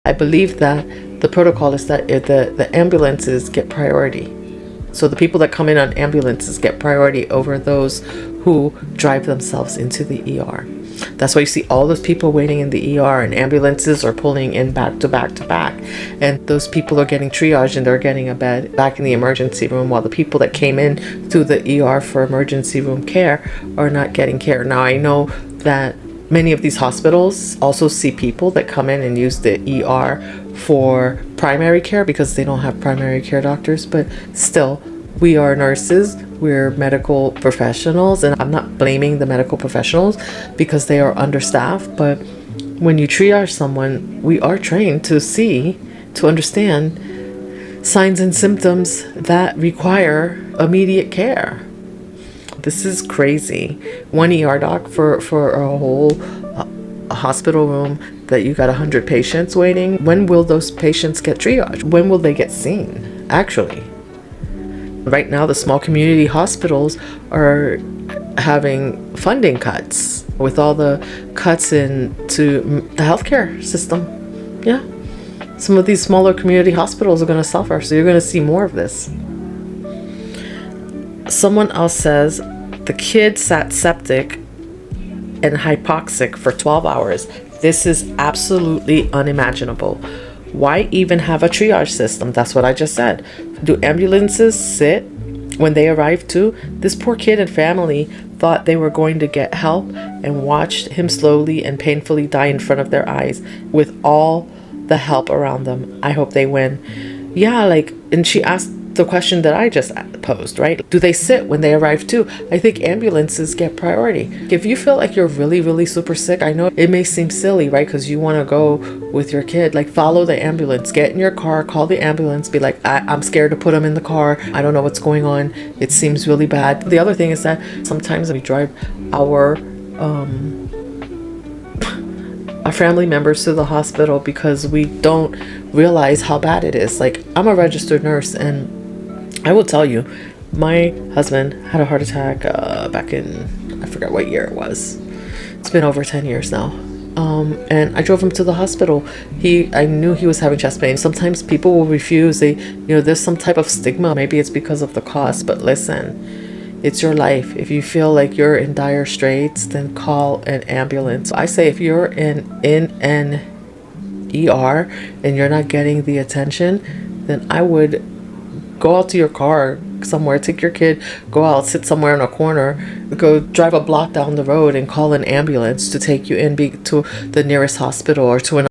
I believe that the protocol is that the ambulances get priority. So the people that come in on ambulances get priority over those who drive themselves into the ER. That's why you see all those people waiting in the ER, and ambulances are pulling in back to back to back. And those people are getting triaged and they're getting a bed back in the emergency room, while the people that came in to the ER for emergency room care are not getting care. Now, I know that many of these hospitals also see people that come in and use the ER for primary care because they don't have primary care doctors, but still, we are nurses, we're medical professionals, and I'm not blaming the medical professionals because they are understaffed, but when you triage someone, we are trained to see, to understand signs and symptoms that require immediate care. This is crazy. One ER doc for a whole hospital room that you got 100 patients waiting. When will those patients get triaged? When will they get seen, actually? Right now, the small community hospitals are having funding cuts with all the cuts into the healthcare system. Yeah. Some of these smaller community hospitals are going to suffer, so you're going to see more of this. Someone else says, the kid sat septic and hypoxic for 12 hours. This is absolutely unimaginable. Why even have a triage system? That's what I just said. Do ambulances sit when they arrive too? This poor kid and family thought they were going to get help and watched him slowly and painfully die in front of their eyes with all the help around them. I hope they win. Yeah, and she asked the question that I just posed, right? Do they sit when they arrive too? I think ambulances get priority. If you feel like you're really, really super sick, I know it may seem silly, right? Because you want to go with your kid, follow the ambulance, get in your car, call the ambulance, be like, I'm scared to put them in the car. I don't know what's going on. It seems really bad. The other thing is that sometimes we drive our family members to the hospital because we don't realize how bad it is. I'm a registered nurse, and I will tell you, my husband had a heart attack back in, I forgot what year it was. It's been over 10 years now. And I drove him to the hospital. I knew he was having chest pain. Sometimes people will refuse. There's some type of stigma. Maybe it's because of the cost, but listen, it's your life. If you feel like you're in dire straits, then call an ambulance. I say if you're in an ER and you're not getting the attention, then I would go out to your car somewhere, take your kid, go out, sit somewhere in a corner, go drive a block down the road and call an ambulance to take you to the nearest hospital or to an